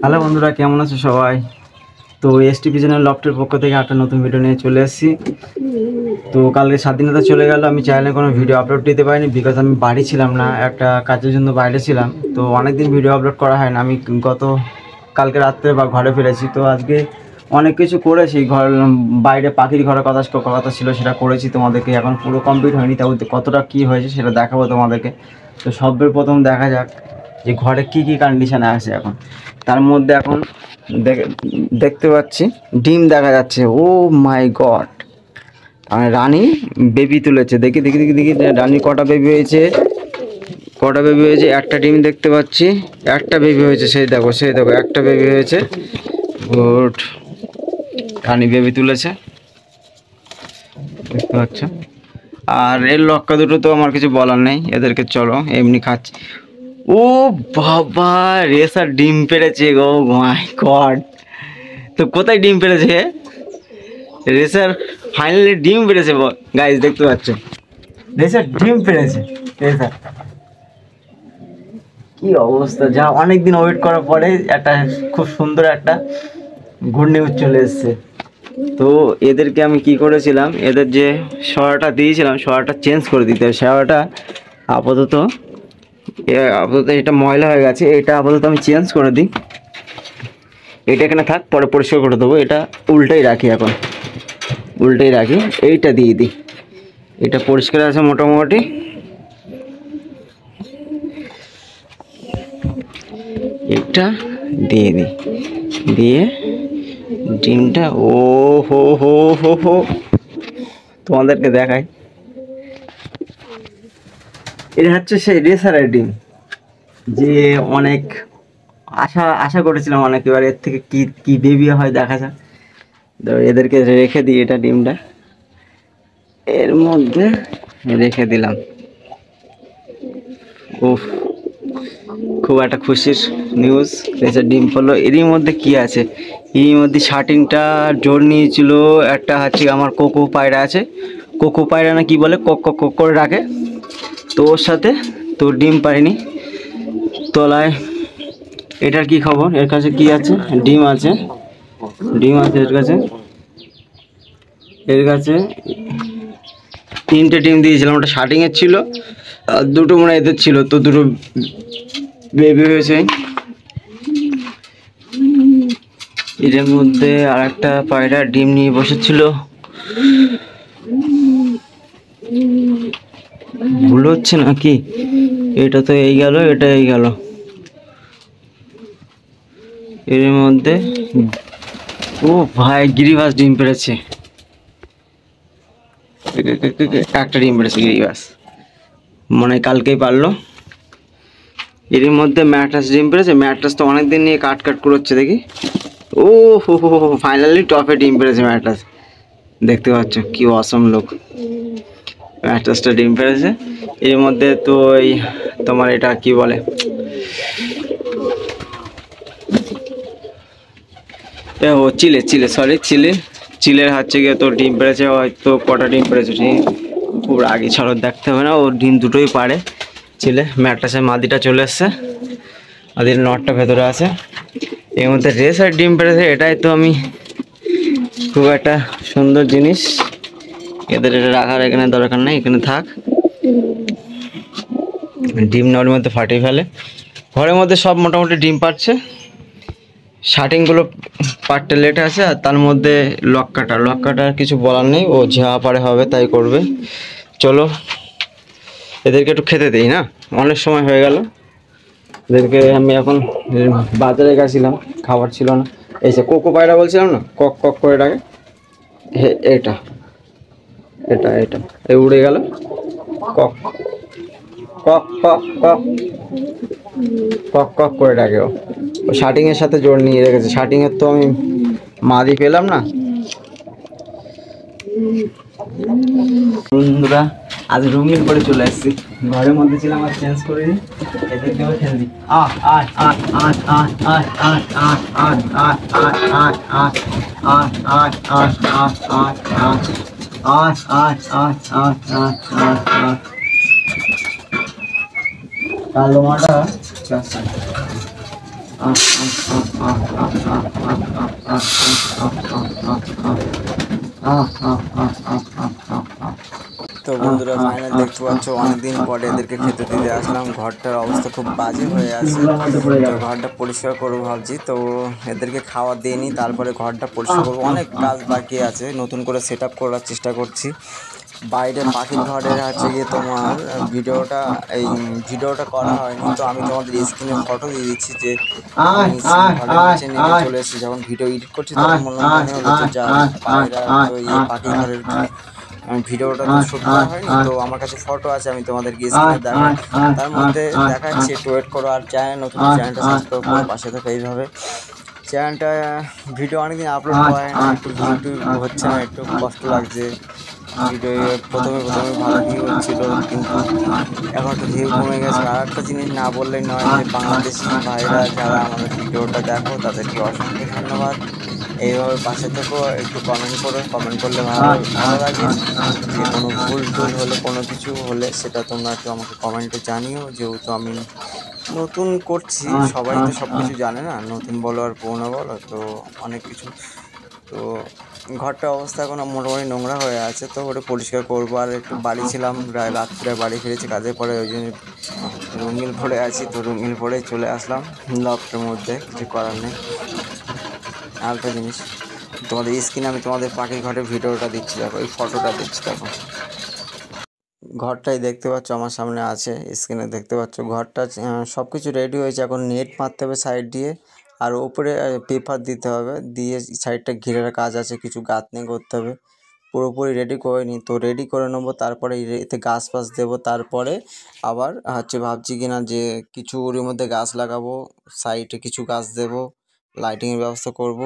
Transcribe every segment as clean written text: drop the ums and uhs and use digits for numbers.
Hello বন্ধুরা, কেমন আছো সবাই? তো এসটিপি চ্যানেল লফটের পক্ষ থেকে একটা নতুন ভিডিও নিয়ে চলে এসেছি। তো কালকে স্বাধীনতা চলে গেল, আমি চ্যানেলে কোনো ভিডিও আপলোড দিতে পারিনি, বিকজ আমি বাড়ি ছিলাম না, একটা কাজের জন্য বাইরে ছিলাম। তো অনেকদিন ভিডিও আপলোড করা হয় না। আমি কালকে রাত্রে বা ঘরে ফিরেছি। তো আজকে অনেক কিছু করেছি, বাইরে পাখির ঘরের কথা ছিল, সেটা করেছি তোমাদেরকে। এখন পুরো কমপ্লিট হয়নি, তাও কতটা কী হয়েছে সেটা দেখাবো তোমাদেরকে। তো সবের প্রথম দেখা যাক যে ঘরে কী কী কন্ডিশানে আছে এখন। তার মধ্যে এখন দেখতে পাচ্ছি ডিম দেখা যাচ্ছে। ও মাই গড, রানী বেবি তুলেছে। দেখি দেখি দেখি দেখি রানী কটা বেবি হয়েছে, একটা ডিম দেখতে পাচ্ছি, একটা বেবি হয়েছে। সেই দেখো একটা বেবি হয়েছে। গুড, রানী বেবি তুলেছে, দেখতে পাচ্ছ। আর এর লক্কা দুটো তো আমার কিছু বলার নেই, এদেরকে চলো এমনি খাচ্ছি। ও বাবা, রেসার ডিম পেড়েছে গো, মাই গড। তো কোথায় ডিম পেড়েছে রেসার? ফাইনালি ডিম পেড়েছে গাইস, দেখতে পাচ্ছ রেসার ডিম পেড়েছে। রেসার কি অবস্থা, যা অনেকদিন ওয়েট করার পরে একটা খুব সুন্দর একটা গুড নিউজ চলে এসছে। তো এদেরকে আমি কি করেছিলাম, এদের যে সরাটা দিয়েছিলাম, সরাটা চেঞ্জ করে দিতে হবে। সরাটা আপাতত এটা ময়লা হয়ে গেছে, এটা আপাতত আমি চেঞ্জ করে দিই। এটা এখানে থাক, পরে পরিষ্কার করে দেবো। এটা উল্টাই রাখি, এখন উল্টাই রাখি। এইটা দিয়ে দিই, এটা পরিষ্কার আছে মোটামুটি। এটা দিয়ে দিই, দিয়ে ডিমটা ও হো হো হো হো তোমাদেরকে দেখাই। এটা হচ্ছে সেই রেসারের ডিম, যে অনেক আশা করেছিলাম অনেক। এবার এর থেকে কি কি বেবি হয় দেখা যাক। তো এদেরকে রেখে দিই, এটা ডিমটা এর মধ্যে রেখে দিলাম। উফ, খুব একটা খুশির নিউজ। রেসার ডিম পড়লো। এরই মধ্যে কি আছে, এরই মধ্যে শার্টিংটা জোর নিয়েছিল। একটা হচ্ছে আমার কোকো পায়রা আছে, কোকো পায়রা না কি বলে, কক কক কক করে রাখে। তো ওর সাথে তো ডিম পারিনি তলায়। এটার কি খবর? এর কাছে কি আছে? ডিম আছে, ডিম আছে এর কাছে 3টে ডিম দিয়েছিলাম। ওটা শার্টিংয়ের ছিল, আর 2টো মনে হয় এদের ছিল। তো 2টো বেবি হয়েছে। এর মধ্যে আর একটা পায়রা ডিম নিয়ে বসেছিল। ভুল হচ্ছে নাকি? এটা তো এই গেল, এটা এই গেল। এর মধ্যে ও ভাই, গিরিবাস ডিম পেড়েছে। একটা ডিম পেড়েছে গিরিবাস, মনে হয় কালকেই পারলো। এর মধ্যে ম্যাট্রাস ডিম পেড়েছে। ম্যাট্রাস তো অনেকদিন নিয়ে কাট করছে দেখি। ও হো হো হো, ফাইনালি টপে ডিম পেড়েছে ম্যাট্রাস। দেখতে পাচ্ছ কি অসম লোক, ম্যাট্রাসটা ডিম পেড়েছে। এর মধ্যে তো এই তোমার এটা কি বলে, ও চিলের হচ্ছে গিয়ে তোর ডিম পেড়েছে। হয়তো কটা ডিম পেড়েছে ঠিক খুব আগে ছাড়ো, দেখতে হবে না। ওর ডিম দুটোই পারে চিলে। ম্যাট্রাসের মাদিটা চলে এসছে, মাদির নটটা ভেতরে আছে। এর মধ্যে রেসার ডিম পেড়েছে। এটাই তো আমি খুব একটা সুন্দর জিনিস। এদের এটা রাখার এখানে দরকার নেই, এখানে থাক। ডিম নেওয়ার মধ্যে ফাটিয়ে ফেলে। ঘরের মধ্যে সব মোটামুটি ডিম পাচ্ছে। শার্টিংগুলো পার্টটা লেট আছে, আর তার মধ্যে লক্কাটার কিছু বলার নেই। ও যা পারে হবে তাই করবে। চলো এদেরকে একটু খেতে দিই না, অনেক সময় হয়ে গেল। এদেরকে আমি এখন বাজারে গেছিলাম, খাবার ছিল না। এই যে কোকো পায়রা বলছিলাম না, কক কক করে ডাকে। এটা এটা এটা এই উড়ে গেল, কক কক কক কক কক কক করে ডাকে। ও শার্টিংয়ের সাথে জোর নিয়ে রেখেছে। শার্টিংয়ের তো আমি মাদি পেলাম না। বন্ধুরা, আজ রঙিন করে চলে আসছি। ঘরের মধ্যে ছিলাম, আর চেঞ্জ করে দিই। এদিকেও খেলে দিই। কালো মাটা তো বন্ধুরা ফাইনাল দেখতে পাচ্ছ অনেকদিন পরে এদেরকে খেতে দিতে আসলাম। ঘরটার অবস্থা খুব বাজে হয়ে আছে, তো ঘরটা পরিষ্কার করবো ভাবছি। তো এদেরকে খাওয়া দিয়ে নিই, তারপরে ঘরটা পরিষ্কার করবো। অনেক কাজ বাকি আছে, নতুন করে সেট আপ করার চেষ্টা করছি। বাইরে পাখির ঘরের হচ্ছে গিয়ে তোমার ভিডিওটা করা হয়নি, তো আমি তোমাদের স্ক্রিনে ফটো দিয়ে দিচ্ছি যে আমি ঘরের নিচে নেমে চলে এসেছি। যখন ভিডিও এডিট করছি তখন মনে হলো যে যা পায়রা তো পাখির ঘরের ভিডিওটা তো শ্যুট করা হয়নি, তো আমার কাছে ফটো আছে, আমি তোমাদেরকে স্ক্রিনে দেখাই। তার মধ্যে দেখাচ্ছি, একটু ওয়েট করো। আর নতুন চ্যানেলটা সাবস্ক্রাইব করো, পাশে থাকো এইভাবে। চ্যানেলটা ভিডিও অনেকদিন আপলোড করা হয় না, একটু ইউটিউব হচ্ছে না, একটু কষ্ট লাগছে। ভিডিও প্রথমে ভালো ভিউ হচ্ছিল, কিন্তু এখন তো ভিউ কমে গেছে। আর একটা জিনিস না বললেই নয়, যে বাংলাদেশি ভাইরা যারা আমাদের ভিডিওটা দেখো তাদেরকে অসংখ্য ধন্যবাদ। এইভাবে পাশে থেকেও একটু কমেন্ট করো, কমেন্ট করলে ভালো লাগে। যে কোনো ভুল টুল হলে, কোনো কিছু হলে সেটা তোমরা একটু আমাকে কমেন্টে জানিও। যেহেতু আমি নতুন করছি, সবাই তো সব কিছু জানে না, নতুন বলো আর পুরোনো বলো, তো অনেক কিছু। তো ঘরটার অবস্থা এখন মোটামুটি নোংরা হয়ে আছে, তো ওটা পরিষ্কার করবো। আর একটু বাড়ি ছিলাম, রাত্রে বাড়ি ফিরেছি কাজের পরে, ওই জন্য রুমিল পড়ে আছি। তো রুমিল পড়ে চলে আসলাম লফটের মধ্যে, কিছু করার নেই। আরেকটা জিনিস, তোমাদের স্ক্রিনে আমি তোমাদের পাখির ঘরের ভিডিওটা দিচ্ছি, দেখো এই ফটোটা দিচ্ছি, দেখো ঘরটাই দেখতে পাচ্ছ আমার সামনে আছে, স্ক্রিনে দেখতে পাচ্ছ ঘরটা। সব কিছু রেডি হয়েছে, এখন নেট মারতে হবে সাইড দিয়ে, আর ওপরে পেপার দিতে হবে, দিয়ে সাইডটা ঘিরের কাজ আছে, কিছু গাঁথনি করতে হবে। পুরোপুরি রেডি করে নিই, তো রেডি করে নেবো, তারপরে এতে গাছ ফাছ দেবো। তারপরে আবার ভাবছি কিনা যে কিছু ওর মধ্যে গাছ লাগাবো, সাইডে কিছু গাছ দেবো, লাইটিংয়ের ব্যবস্থা করব।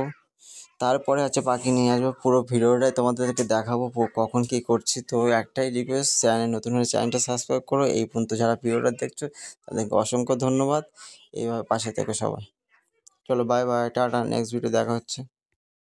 তারপরে পাখি নিয়ে আসবো, পুরো ভিডিওটাই তোমাদেরকে দেখাবো কখন কী করছি। তো একটাই রিকোয়েস্ট, নতুন হলে চ্যানেলটা সাবস্ক্রাইব করো। এই পর্যন্ত যারা ভিডিওটা দেখছো তাদেরকে অসংখ্য ধন্যবাদ। এইভাবে পাশে থেকো সবাই। চলো bye bye, tata, next video দেখা হচ্ছে।